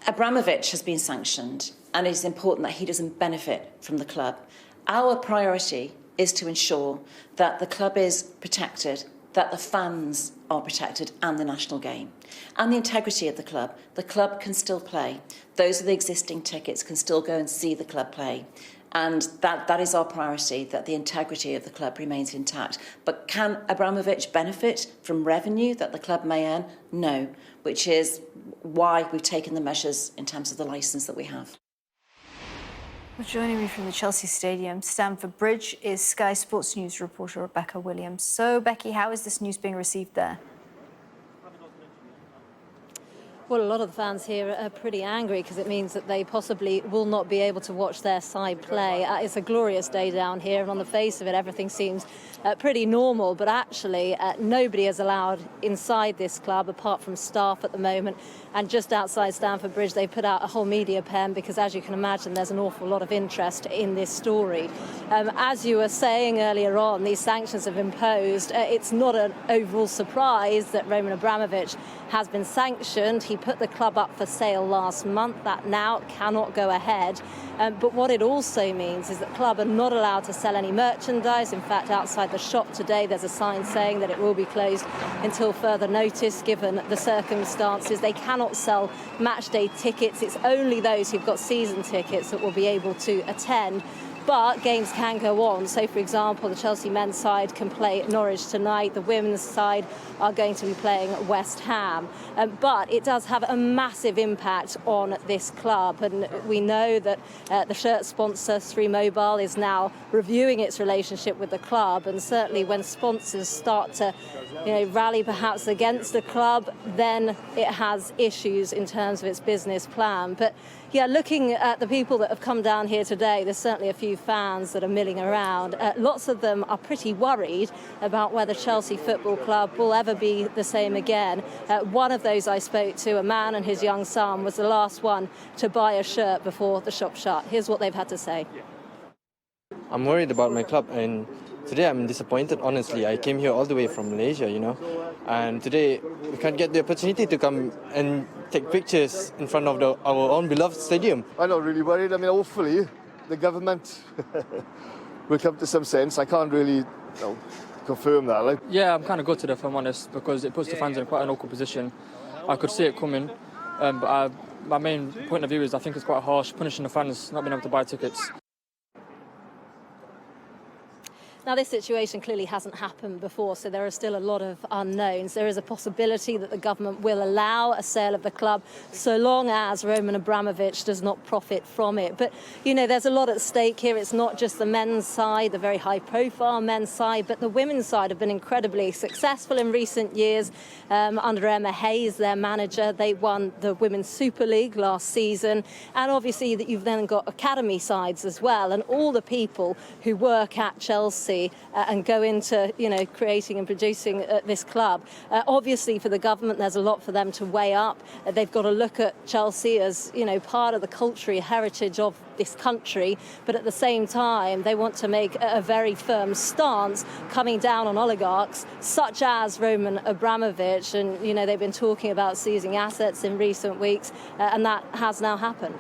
Abramovich has been sanctioned, and it is important that he doesn't benefit from the club. Our priority is to ensure that the club is protected, that the fans are protected, and the national game. And the integrity of the club. The club can still play. Those with the existing tickets can still go and see the club play. And that is our priority, that the integrity of the club remains intact. But can Abramovich benefit from revenue that the club may earn? No, which is why we've taken the measures in terms of the licence that we have. Well, joining me from the Chelsea Stadium, Stamford Bridge, is Sky Sports News reporter Rebecca Williams. So, Becky, how is this news being received there? Well, a lot of the fans here are pretty angry because it means that they possibly will not be able to watch their side play. It's a glorious day down here, and on the face of it, everything seems pretty normal. But actually, nobody is allowed inside this club apart from staff at the moment. And just outside Stamford Bridge, they put out a whole media pen because, as you can imagine, there's an awful lot of interest in this story. As you were saying earlier on, these sanctions have imposed. It's not an overall surprise that Roman Abramovich has been sanctioned. He put the club up for sale last month. That now cannot go ahead. But what it also means is that the club are not allowed to sell any merchandise. In fact, outside the shop today, there's a sign saying that it will be closed until further notice, given the circumstances. They cannot sell match day tickets. It's only those who've got season tickets that will be able to attend. But games can go on. So, for example, the Chelsea men's side can play Norwich tonight. The women's side are going to be playing West Ham. But it does have a massive impact on this club. And we know that the shirt sponsor, 3 Mobile, is now reviewing its relationship with the club. And certainly when sponsors start to rally perhaps against the club, then it has issues in terms of its business plan. But yeah, looking at the people that have come down here today, there's certainly a few fans that are milling around. Lots of them are pretty worried about whether Chelsea Football Club will ever be the same again. One of those I spoke to, a man and his young son, was the last one to buy a shirt before the shop shut. Here's what they've had to say. I'm worried about my club, and today I'm disappointed, honestly. I came here all the way from Malaysia, and today we can't get the opportunity to come and take pictures in front of our own beloved stadium. I'm not really worried. I mean, hopefully the government will come to some sense. I can't really confirm that. Yeah, I'm kind of gutted, if I'm honest, because it puts the fans in quite an awkward position. I could see it coming, but my main point of view is I think it's quite harsh, punishing the fans not being able to buy tickets. Now, this situation clearly hasn't happened before, so there are still a lot of unknowns. There is a possibility that the government will allow a sale of the club so long as Roman Abramovich does not profit from it. But, there's a lot at stake here. It's not just the men's side, the very high-profile men's side, but the women's side have been incredibly successful in recent years. Under Emma Hayes, their manager, they won the Women's Super League last season. And obviously that you've then got academy sides as well. And all the people who work at Chelsea and go into, creating and producing this club. Obviously, for the government, there's a lot for them to weigh up. They've got to look at Chelsea as, part of the cultural heritage of this country. But at the same time, they want to make a very firm stance coming down on oligarchs, such as Roman Abramovich. And, they've been talking about seizing assets in recent weeks, and that has now happened.